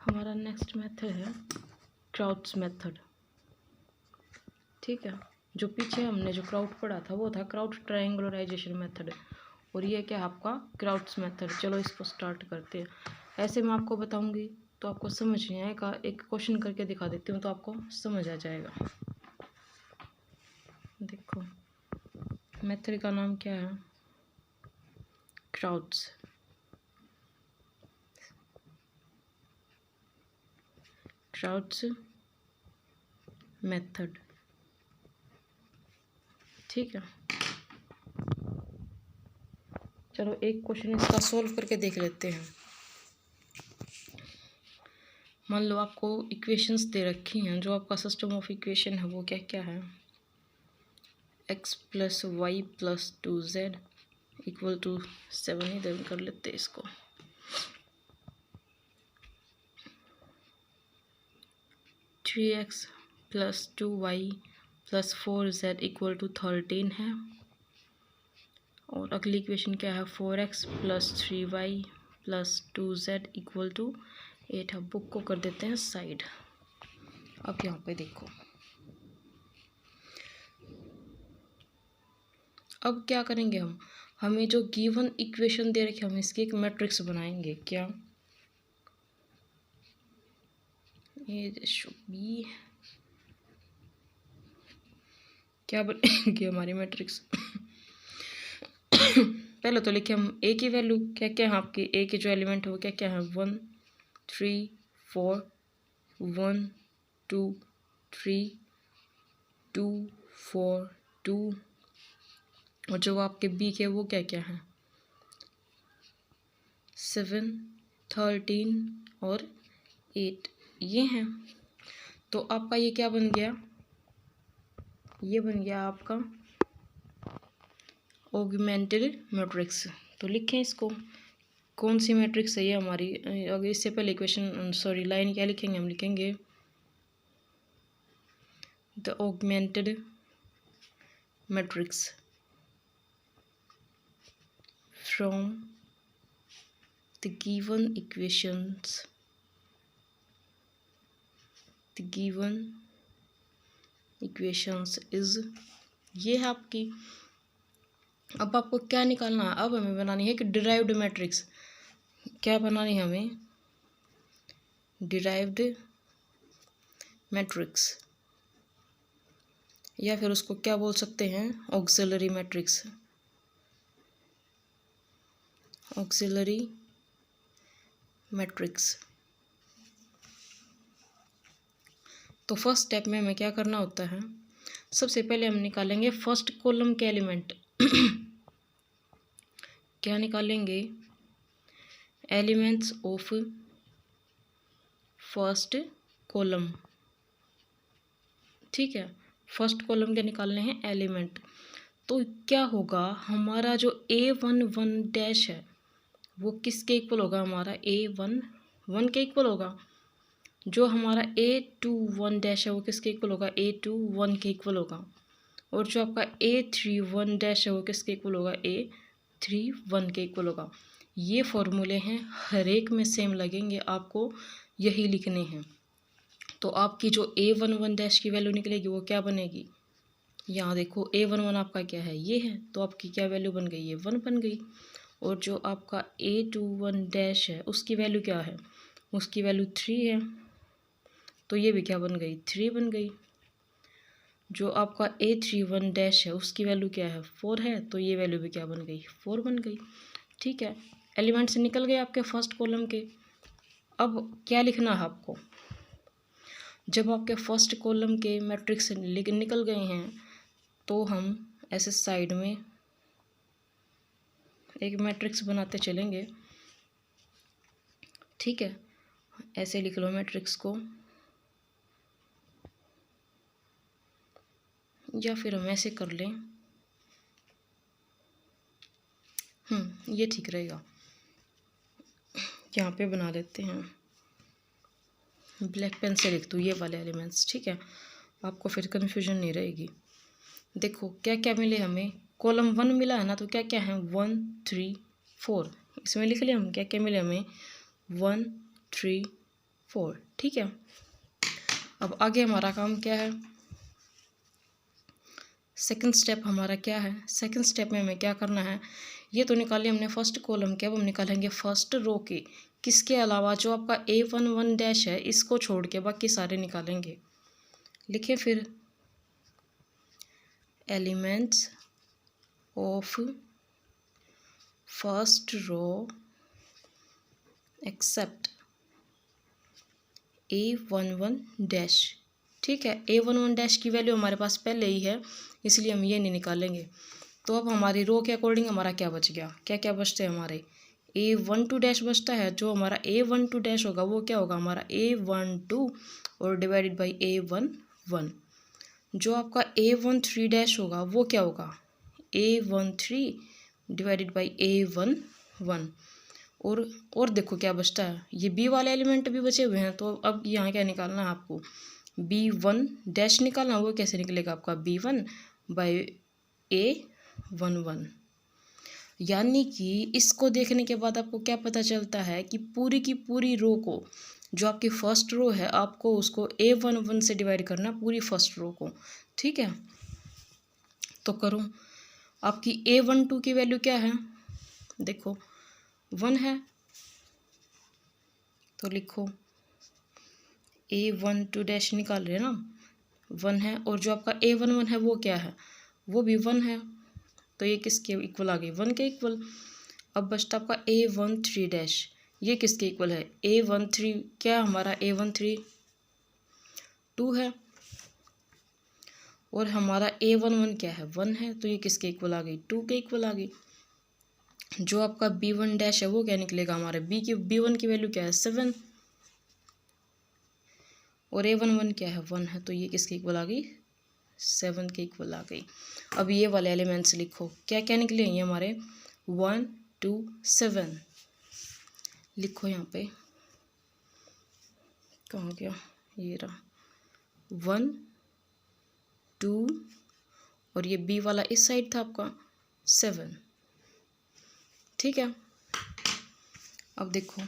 हमारा next method है crowds method. ठीक है, जो पीछे हमने जो क्राउड पढ़ा था वो था क्राउड ट्रायंगुलराइजेशन मेथड, और ये क्या है आपका क्राउड्स मेथड। चलो इसको स्टार्ट करते हैं। ऐसे मैं आपको बताऊंगी तो आपको समझ नहीं आएगा, एक क्वेश्चन करके दिखा देती हूँ तो आपको समझ आ जाएगा। देखो मेथड का नाम क्या है, क्राउड्स मेथड। ठीक है, चलो एक क्वेश्चन इसका सॉल्व करके देख लेते हैं। मान लो आपको इक्वेशंस दे रखी हैं, जो आपका सिस्टम ऑफ इक्वेशन है वो क्या क्या है, x plus y plus 2z equal to 7 ही देन कर लेते हैं इसको। 3x plus 2y plus 4z equal to 13 है, और अगली इक्वेशन क्या है 4x plus 3y plus 2z equal to 8 है। बुक को कर देते हैं साइड। अब यहाँ पे देखो, अब क्या करेंगे हम, हमें जो गिवन इक्वेशन दे रखी है हम इसकी एक मैट्रिक्स बनाएंगे। क्या ये शुड बी, क्या बनेगी हमारी मैट्रिक्स पहले तो लिखे हम ए की वैल्यू क्या क्या है, आपकी ए के जो एलिमेंट है वो क्या क्या है 1 3 4 1 2 3 2 4 2, और जो आपके बी के वो क्या क्या है 7 13 और 8 ये हैं। तो आपका ये क्या बन गया, ये बन गया आपका ऑगमेंटेड मैट्रिक्स। तो लिखें इसको, कौन सी मैट्रिक्स है ये हमारी। अगर इससे पहले इक्वेशन सॉरी लाइन क्या लिखेंगे, हम लिखेंगे the augmented matrix from the given equations, the given equations is, ये है आपकी। अब आपको क्या निकालना है, अब हमें बनानी है कि डिराइव्ड मैट्रिक्स। क्या बनानी है हमें, डिराइव्ड मैट्रिक्स, या फिर उसको क्या बोल सकते हैं ऑक्सिलरी मैट्रिक्स, ऑक्सिलरी मैट्रिक्स। तो फर्स्ट स्टेप में हमें क्या करना होता है, सबसे पहले हम निकालेंगे फर्स्ट कॉलम के एलिमेंट क्या निकालेंगे, एलिमेंट्स ऑफ फर्स्ट कॉलम। ठीक है, फर्स्ट कॉलम के निकालने हैं एलिमेंट। तो क्या होगा, हमारा जो A11 डैश है वो किसके इक्वल होगा, हमारा A11 के इक्वल होगा। जो हमारा A21 डैश है वो किसके इक्वल होगा, A21 के इक्वल होगा। और जो आपका A31 डैश है वो किसके इक्वल होगा, A31 के इक्वल होगा। ये फॉर्मूले हैं, हर एक में सेम लगेंगे, आपको यही लिखने हैं। तो आपकी जो A11 डैश की वैल्यू निकलेगी वो क्या बनेगी, यहाँ देखो A11 आपका क्या है, ये है, तो आपकी क्या वैल्यू बन गई, ये 1 बन गई। और जो आपका A21 डैश है उसकी वैल्यू क्या है, उसकी वैल्यू 3 है, तो ये भी क्या बन गई, 3 बन गई। जो आपका A31 डैश है उसकी वैल्यू क्या है, 4 है, तो ये वैल्यू भी क्या बन गई, 4 बन गई। ठीक है, एलिमेंट से निकल गए आपके फर्स्ट कॉलम के। अब क्या लिखना है आपको, जब आपके फर्स्ट कॉलम के मैट्रिक्स निकल गए हैं तो हम ऐसे साइड में एक मैट्रिक्स बनाते चलेंगे। ठीक है, ऐसे लिख लो मैट्रिक्स को, या फिर हम ऐसे कर लें, ये ठीक रहेगा। यहाँ पे बना लेते हैं, ब्लैक पेन से लिख दूँ ये वाले एलिमेंट्स। ठीक है, आपको फिर कन्फ्यूजन नहीं रहेगी। देखो क्या क्या मिले हमें, कॉलम 1 मिला है ना, तो क्या क्या है 1 3 4, इसमें लिख लिया हम क्या क्या मिले हमें 1 3 4, ठीक है। अब आगे हमारा काम क्या है, सेकंड स्टेप हमारा क्या है। सेकंड स्टेप में हमें क्या करना है, ये तो निकाली हमने फर्स्ट कॉलम के, अब हम निकालेंगे फर्स्ट रो के। किसके अलावा, जो आपका A11 डैश है इसको छोड़ के बाकी सारे निकालेंगे। लिखें फिर, elements of first row except A11 dash, ठीक है। A11 डैश की वैल्यू हमारे पास पहले ही है, इसलिए हम ये नहीं निकालेंगे। तो अब हमारी रो के अकॉर्डिंग हमारा क्या बच गया, क्या क्या बचते हैं हमारे, A12 डैश बचता है। जो हमारा A12 डैश होगा वो क्या होगा, हमारा A12 और डिवाइडेड बाई A11। जो आपका A13 डैश होगा वो क्या होगा, A13 डिवाइडेड बाई A11। और देखो क्या बचता है, ये B वाले एलिमेंट भी बचे हुए हैं। तो अब यहाँ क्या निकालना है आपको, B1 डैश निकालना। वो कैसे निकलेगा आपका, B1 बाई A11। यानी कि इसको देखने के बाद आपको क्या पता चलता है कि पूरी की पूरी रो को, जो आपकी फर्स्ट रो है, आपको उसको A11 से डिवाइड करना पूरी फर्स्ट रो को, ठीक है। तो करो, आपकी A12 की वैल्यू क्या है, देखो 1 है, तो लिखो A12 डैश निकाल रहे हैं ना, 1 है। और जो आपका A11 है वो क्या है, वो भी 1 है। तो ये किसके इक्वल आ गई, 1 के इक्वल। अब बचता आपका A13 डैश, ये किसके इक्वल है, A13 क्या हमारा A13 2 है, और हमारा A11 क्या है, 1 है। तो ये किसके इक्वल आ गई, 2 के इक्वल आ गई। जो आपका B1 डैश है वो क्या निकलेगा, हमारे B1 की वैल्यू क्या है, 7, और A11 क्या है, 1 है। तो ये किसके इक्वल आ गई, 7 के इक्वल आ गई। अब ये वाले एलिमेंट्स लिखो, क्या क्या निकले, ये हमारे 1 2 7 लिखो। यहाँ पे कहाँ गया, ये रहा 1 2, और ये B वाला इस साइड था आपका 7, ठीक है। अब देखो,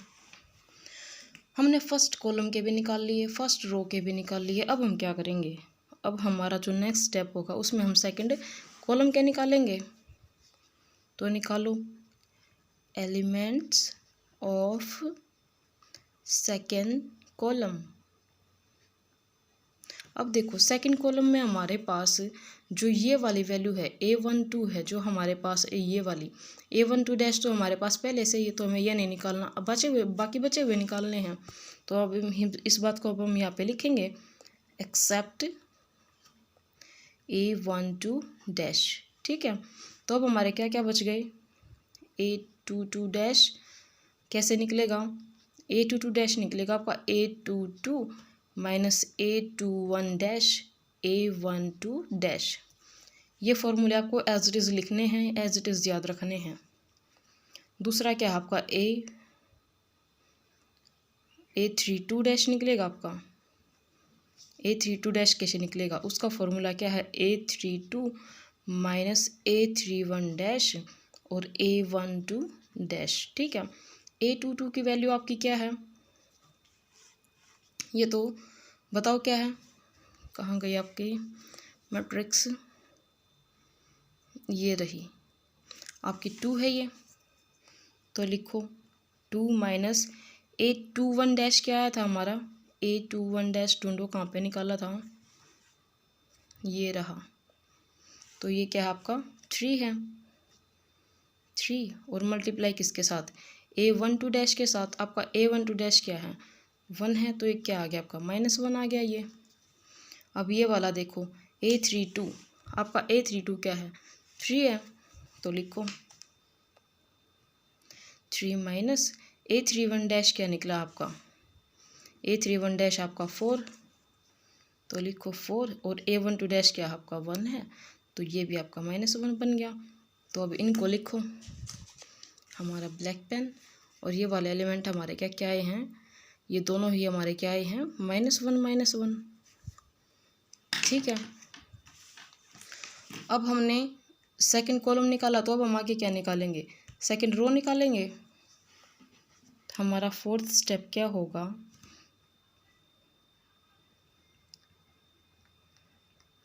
हमने फर्स्ट कॉलम के भी निकाल लिए, फर्स्ट रो के भी निकाल लिए। अब हम क्या करेंगे, अब हमारा जो नेक्स्ट स्टेप होगा उसमें हम सेकंड कॉलम के निकालेंगे। तो निकालो, एलिमेंट्स ऑफ सेकंड कॉलम। अब देखो, सेकंड कॉलम में हमारे पास जो ये वाली वैल्यू है A12 है, जो हमारे पास ये वाली A12 डैश तो हमारे पास पहले से ही, तो हमें ये नहीं निकालना, अब बाकी बचे हुए निकालने हैं। तो अब इस बात को अब हम यहाँ पे लिखेंगे, एक्सेप्ट A12 डैश, ठीक है। तो अब हमारे क्या क्या बच गए, A22 डैश कैसे निकलेगा, A22 डैश निकलेगा आपका A22 minus A21 dash A12 dash. ये फॉर्मूले आपको एज इट इज़ लिखने हैं, एज इट इज़ याद रखने हैं। दूसरा क्या है आपका A32 डैश निकलेगा आपका, A32 डैश कैसे निकलेगा, उसका फॉर्मूला क्या है, A32 माइनस A31 डैश और A12 डैश, ठीक है। A22 की वैल्यू आपकी क्या है, ये तो बताओ क्या है, कहाँ गई आपकी मैट्रिक्स, ये रही आपकी 2 है ये। तो लिखो 2 माइनस A21 डैश क्या आया था हमारा, A21 डैश ढूंढो कहाँ पे निकाला था, ये रहा। तो ये क्या है आपका 3 है, 3 और मल्टीप्लाई किसके साथ, A12 डैश के साथ। आपका A12 डैश क्या है, 1 है। तो ये क्या आ गया आपका -1 आ गया ये। अब ये वाला देखो A32, आपका A32 क्या है, 3 है। तो लिखो 3 माइनस A31 डैश क्या निकला आपका, A31 डैश आपका 4। तो लिखो 4 और A12 डैश क्या आपका 1 है। तो ये भी आपका -1 बन गया। तो अब इनको लिखो, हमारा ब्लैक पेन और ये वाले एलिमेंट हमारे क्या क्या आए हैं, ये दोनों ही हमारे क्या आए हैं, -1 ठीक है। अब हमने सेकंड कॉलम निकाला, तो अब हम आगे क्या निकालेंगे, सेकंड रो निकालेंगे। हमारा फोर्थ स्टेप क्या होगा,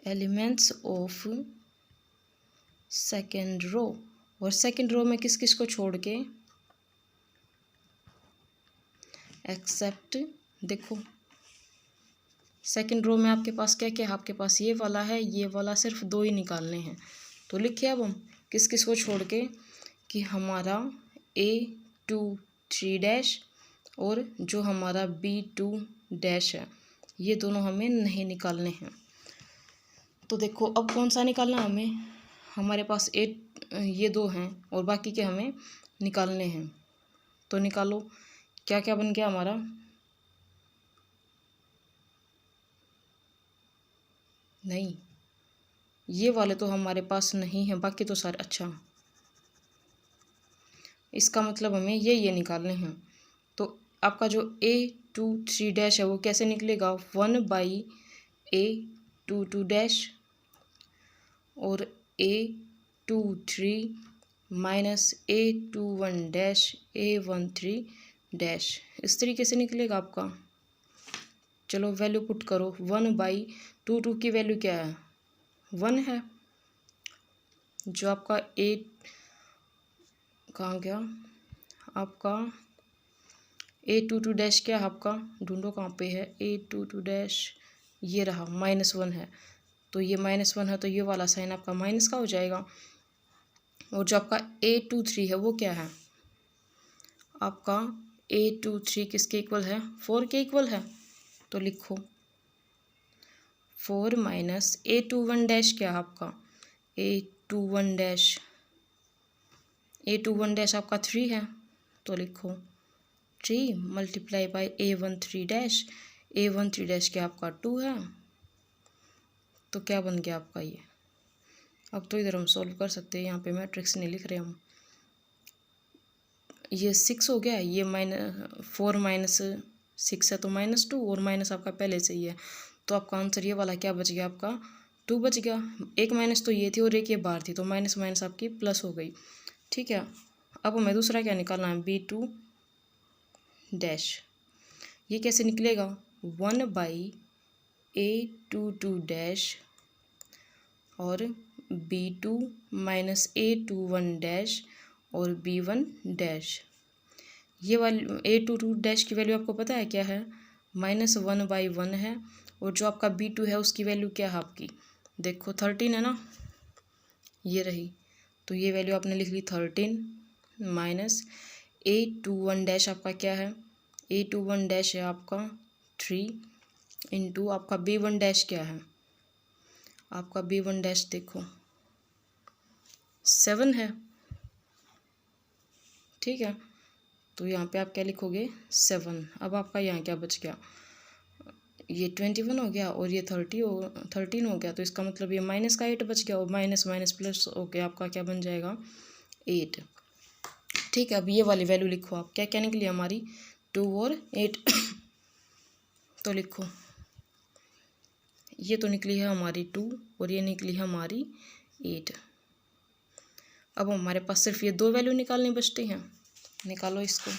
एलिमेंट्स ऑफ सेकेंड रो, और सेकेंड रो में किस किस को छोड़ के, एक्सेप्ट, देखो सेकेंड रो में आपके पास क्या क्या है, आपके पास ये वाला है, ये वाला, सिर्फ दो ही निकालने हैं। तो लिखिए अब हम किस किस को छोड़ के, कि हमारा A23 और जो हमारा B2 है, ये दोनों हमें नहीं निकालने हैं। तो देखो अब कौन सा निकालना है हमें, हमारे पास ये दो हैं और बाकी के हमें निकालने हैं। तो निकालो, क्या क्या बन गया हमारा, नहीं ये वाले तो हमारे पास नहीं है, बाकी तो सारे, अच्छा इसका मतलब हमें ये निकालने हैं। तो आपका जो A23 है वो कैसे निकलेगा, 1/A22 और A23 माइनस A21 A13 इस तरीके से निकलेगा आपका। चलो वैल्यू पुट करो, 1/22 की वैल्यू क्या है, 1 है। जो आपका कहाँ गया, आपका A22 क्या है आपका, ढूंढो कहाँ पे है A22, ये रहा, -1 है। तो ये -1 है तो ये वाला साइन आपका माइनस का हो जाएगा। और जो आपका A23 है वो क्या है, आपका A23 किसके इक्वल है, 4 के इक्वल है। तो लिखो 4 माइनस A21 क्या है आपका, A21 आपका 3 है। तो लिखो 3 मल्टीप्लाई बाई A13 क्या आपका 2 है। तो क्या बन गया आपका ये, अब तो इधर हम सॉल्व कर सकते हैं, यहाँ पे मैट्रिक्स नहीं लिख रहे हम। ये 6 हो गया, ये -4 माइनस 6 है तो -2, और माइनस आपका पहले से ही है। तो आपका आंसर ये वाला क्या बच गया, आपका 2 बच गया। एक माइनस तो ये थी और एक ये बाहर थी, तो माइनस माइनस आपकी प्लस हो गई। ठीक है, अब हमें दूसरा क्या निकालना है, B2। ये कैसे निकलेगा, 1/A22 और B2 माइनस A21 और B1। ये वाली A22 की वैल्यू आपको पता है क्या है, -1/1 है। और जो आपका B2 है उसकी वैल्यू क्या है आपकी, देखो 13 है ना, ये रही। तो ये वैल्यू आपने लिख ली 13 माइनस A21 आपका क्या है, A21 है आपका 3 इंटू आपका B1 क्या है, आपका B1 देखो 7 है। ठीक है, तो यहाँ पे आप क्या लिखोगे 7। अब आपका यहाँ क्या बच गया, ये 21 हो गया और ये 13 हो गया। तो इसका मतलब ये माइनस का 8 बच गया, और माइनस माइनस प्लस हो गया, आपका क्या बन जाएगा 8। ठीक है, अब ये वाली वैल्यू लिखो आप, क्या क्या निकली हमारी 2 और 8। तो लिखो ये तो निकली है हमारी 2 और ये निकली है हमारी 8। अब हमारे पास सिर्फ ये दो वैल्यू निकालनी बचती हैं, निकालो इसको।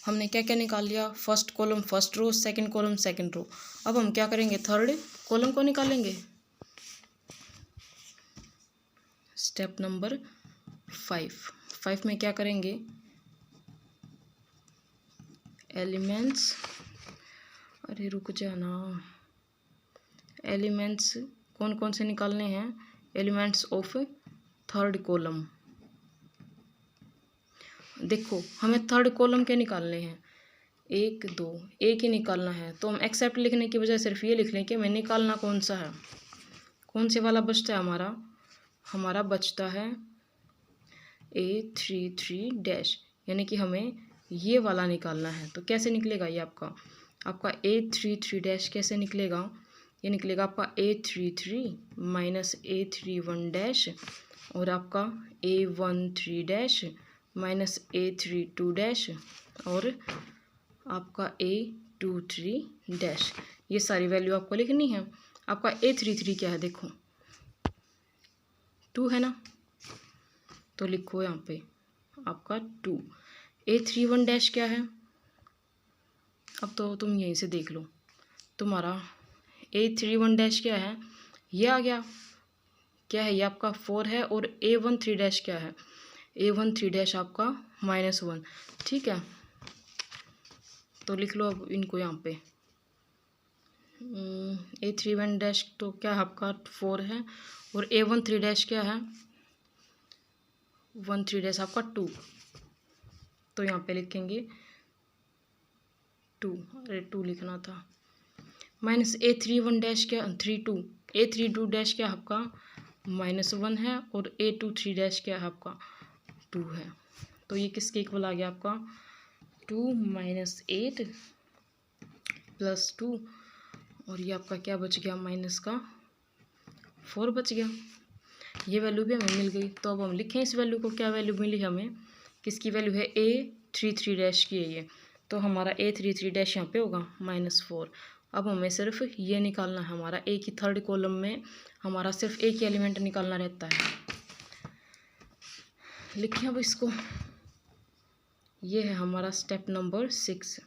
हमने क्या क्या निकाल लिया, first column first row, second column second row. अब हम क्या करेंगे, थर्ड कॉलम को निकालेंगे। स्टेप नंबर 5 में क्या करेंगे, एलिमेंट्स, अरे रुक जाना, एलिमेंट्स कौन कौन से निकालने हैं, एलिमेंट्स ऑफ थर्ड कॉलम। देखो हमें थर्ड कॉलम के निकालने हैं, 1 2, एक ही निकालना है। तो हम एक्सेप्ट लिखने की बजाय सिर्फ ये लिख लें कि हमें निकालना कौन सा है, कौन से वाला बचता है हमारा बचता है A33, यानी कि हमें ये वाला निकालना है। तो कैसे निकलेगा ये आपका A33 कैसे निकलेगा, ये निकलेगा आपका A33 माइनस A31 और आपका A13 माइनस A32 और आपका A23। ये सारी वैल्यू आपको लिखनी है। आपका A33 क्या है, देखो 2 है ना, तो लिखो यहाँ पे आपका 2। A31 क्या है, अब तो तुम यहीं से देख लो, तुम्हारा A31 डैश क्या है, ये आ गया, क्या है ये आपका 4 है, और A13 डैश क्या है, A13 डैश आपका -1। ठीक है, तो लिख लो अब इनको यहाँ पे। A31 डैश तो क्या है आपका 4 है, और A13 डैश क्या है, 13 डैश आपका 2। तो यहाँ पे लिखेंगे 2, अरे 2 लिखना था, माइनस A31 डैश क्या 32, A32 डैश क्या आपका -1 है, और A23 डैश क्या है आपका 2 है। तो ये किसके इक्वल आ गया आपका 2 - 8 + 2, और ये आपका क्या बच गया माइनस का 4 बच गया। ये वैल्यू भी हमें मिल गई। तो अब हम लिखें इस वैल्यू को, क्या वैल्यू मिली हमें, किसकी वैल्यू है A33 डैश की है ये, तो हमारा A33 डैश यहाँ पे होगा -4। अब हमें सिर्फ ये निकालना है, हमारा ए की थर्ड कॉलम में हमारा सिर्फ एक ही एलिमेंट निकालना रहता है। लिखें अब इसको, ये है हमारा स्टेप नंबर 6।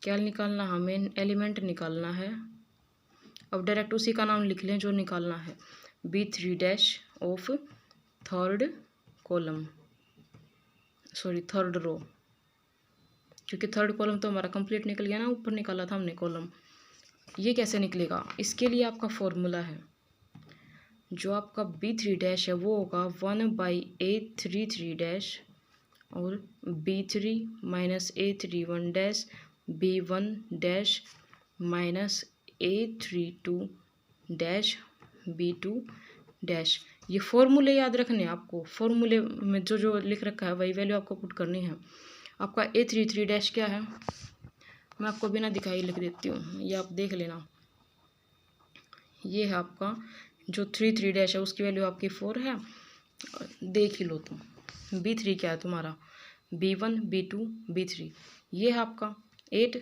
क्या निकालना, हमें एलिमेंट निकालना है। अब डायरेक्ट उसी का नाम लिख लें जो निकालना है, B3 dash of third column, sorry third row, क्योंकि थर्ड कॉलम तो हमारा कंप्लीट निकल गया ना, ऊपर निकाला था हमने कॉलम। ये कैसे निकलेगा, इसके लिए आपका फॉर्मूला है, जो आपका B3 डैश है वो होगा 1/A33 डैश, और B3 - A31 dash B1 dash minus A32 dash B2 dash. ये फॉर्मूले याद रखने हैं आपको, फॉर्मूले में जो जो लिख रखा है वही वैल्यू आपको पुट करनी है। आपका A33 डैश क्या है, मैं आपको बिना दिखाई लिख देती हूँ, ये आप देख लेना। ये है आपका जो 33 डैश है उसकी वैल्यू आपकी 4 है, देख ही लो तुम। B3 क्या है तुम्हारा, B1 B2 B3, ये है आपका 8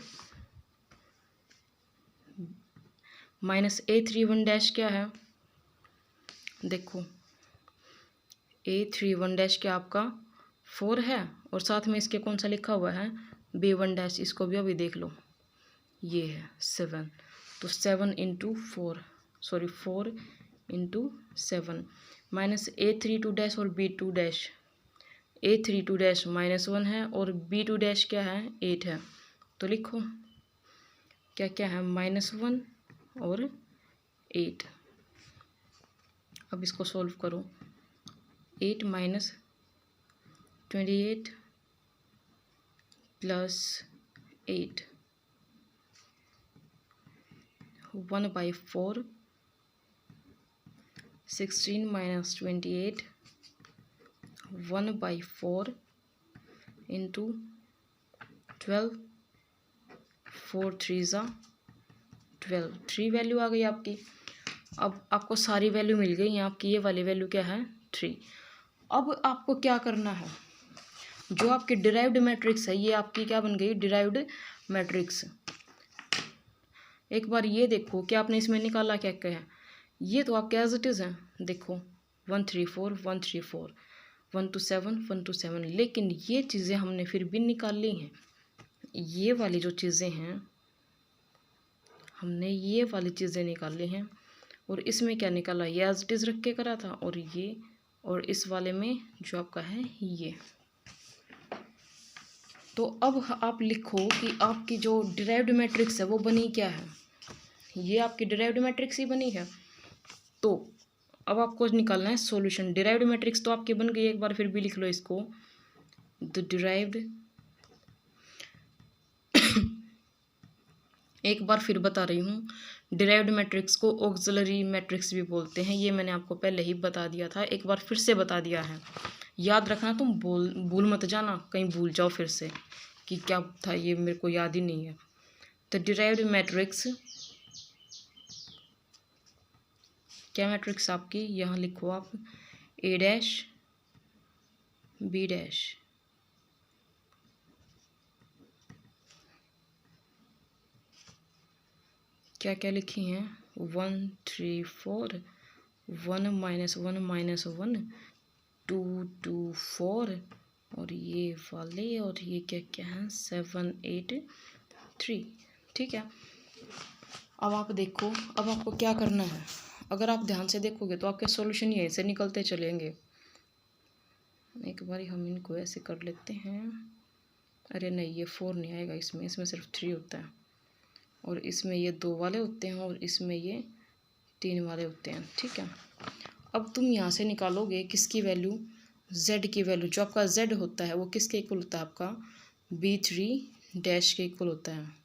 माइनस A31 डैश क्या है, देखो A31 डैश क्या आपका 4 है, और साथ में इसके कौन सा लिखा हुआ है B1 डैश, इसको भी अभी देख लो, ये है 7। तो 7 × 4, सॉरी 4 × 7 माइनस A32 डैश और B2 डैश, A32 डैश -1 है, और B2 डैश क्या है 8 है। तो लिखो क्या क्या है -1 और 8। अब इसको सॉल्व करो, 8 - 28 + 8, 1/4, 16 - 28, 1/4 × 12, 4 3 12, 3 वैल्यू आ गई आपकी। अब आपको सारी वैल्यू मिल गई हैं, आपकी ये वाली वैल्यू क्या है 3। अब आपको क्या करना है, जो आपकी डिराइव्ड मैट्रिक्स है ये आपकी क्या बन गई डिराइव्ड मैट्रिक्स। एक बार ये देखो कि आपने इसमें निकाला क्या क्या है, ये तो आपके एज इट इज़ हैं, देखो 1 3 4 1 3 4 1 2 7 1 2 7, लेकिन ये चीज़ें हमने फिर भी निकाल ली हैं। ये वाली जो चीज़ें हैं हमने ये वाली चीज़ें निकाली हैं, और इसमें क्या निकाला, ये एज इट इज़ रख के करा था, और ये और इस वाले में जो आपका है ये। तो अब आप लिखो कि आपकी जो डिराइव्ड मैट्रिक्स है वो बनी क्या है, ये आपकी डिराइव्ड मैट्रिक्स ही बनी है। तो अब आपको निकालना है सॉल्यूशन। डिराइव्ड मैट्रिक्स तो आपकी बन गई, एक बार फिर भी लिख लो इसको, द डिराइव्ड, एक बार फिर बता रही हूँ, डिराइव्ड मैट्रिक्स को ऑक्सिलरी मैट्रिक्स भी बोलते हैं, ये मैंने आपको पहले ही बता दिया था, एक बार फिर से बता दिया है, याद रखना, तुम भूल मत जाना, कहीं भूल जाओ फिर से कि क्या था, ये मेरे को याद ही नहीं है। तो डिराइव्ड मैट्रिक्स, क्या मैट्रिक्स आपकी, यहाँ लिखो आप A डैश B डैश, क्या क्या लिखी हैं 1 3 4 1 - 1 - 1 2 2 4, और ये वाले, और ये क्या क्या है 7 8 3। ठीक है, अब आप देखो, अब आपको क्या करना है। अगर आप ध्यान से देखोगे तो आपके सॉल्यूशन यहीं से निकलते चलेंगे। एक बारी हम इनको ऐसे कर लेते हैं। अरे नहीं, ये 4 नहीं आएगा इसमें, इसमें सिर्फ 3 होता है, और इसमें ये 2 वाले होते हैं, और इसमें ये 3 वाले होते हैं। ठीक है, अब तुम यहाँ से निकालोगे किसकी वैल्यू, z की वैल्यू। जो आपका z होता है वो किसके इक्वल होता है, आपका b3 डैश के इक्वल होता है।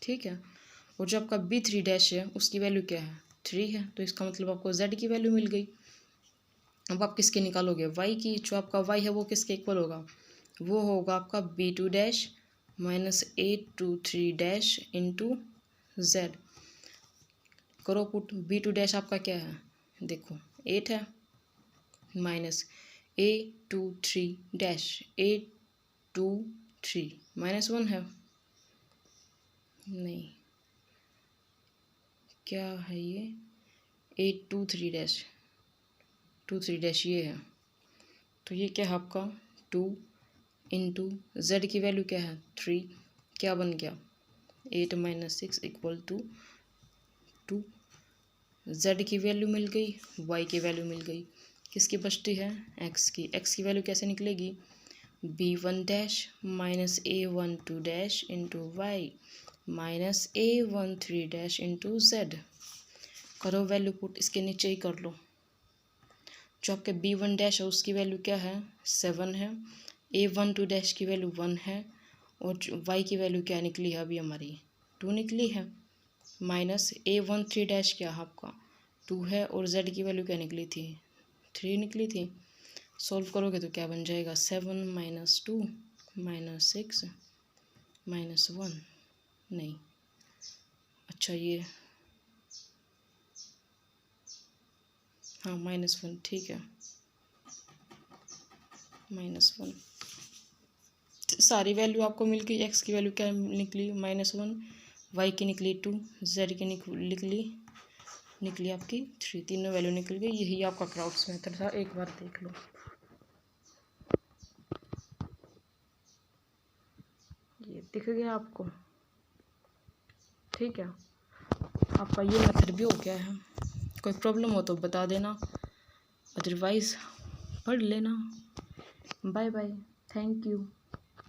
ठीक है, और जो आपका b3 डैश है उसकी वैल्यू क्या है, 3 है, तो इसका मतलब आपको z की वैल्यू मिल गई। अब आप किसके निकालोगे, y की। जो आपका y है वो किसके इक्वल होगा, वो होगा आपका b2 dash minus 823 dash into z। करो पुट, b2 डैश आपका क्या है, देखो 8 है, माइनस 823 डैश 823 माइनस 1 है, नहीं क्या है ये 823 डैश 23 डैश ये है, तो ये क्या है आपका 2 इंटू जेड की वैल्यू क्या है 3, क्या बन गया 8 माइनस 6 इक्वल टू 2। जेड की वैल्यू मिल गई, वाई की वैल्यू मिल गई, किसकी बचती है एक्स की। एक्स की वैल्यू कैसे निकलेगी, b1 dash minus a12 dash into y minus a13 dash into z. करो वैल्यू पुट, इसके नीचे ही कर लो। जो आपके b1 डैश है उसकी वैल्यू क्या है 7 है, a12 डैश की वैल्यू 1 है, और y की वैल्यू क्या निकली है अभी हमारी 2 निकली है, माइनस a13 डैश क्या है आपका 2 है, और z की वैल्यू क्या निकली थी 3 निकली थी। सॉल्व करोगे तो क्या बन जाएगा 7 माइनस 2 माइनस 6 माइनस 1, नहीं अच्छा ये हाँ -1, ठीक है -1। सारी वैल्यू आपको मिल गई। एक्स की वैल्यू क्या निकली -1, वाई की निकली 2, जेड की निकली आपकी 3, तीनों वैल्यू निकल गई। यही आपका क्राउड्स मेथड था, एक बार देख लो। ये दिख गया आपको, ठीक है। आपका ये मेथड भी हो गया है। कोई प्रॉब्लम हो तो बता देना, अदरवाइज पढ़ लेना। Bye bye, thank you.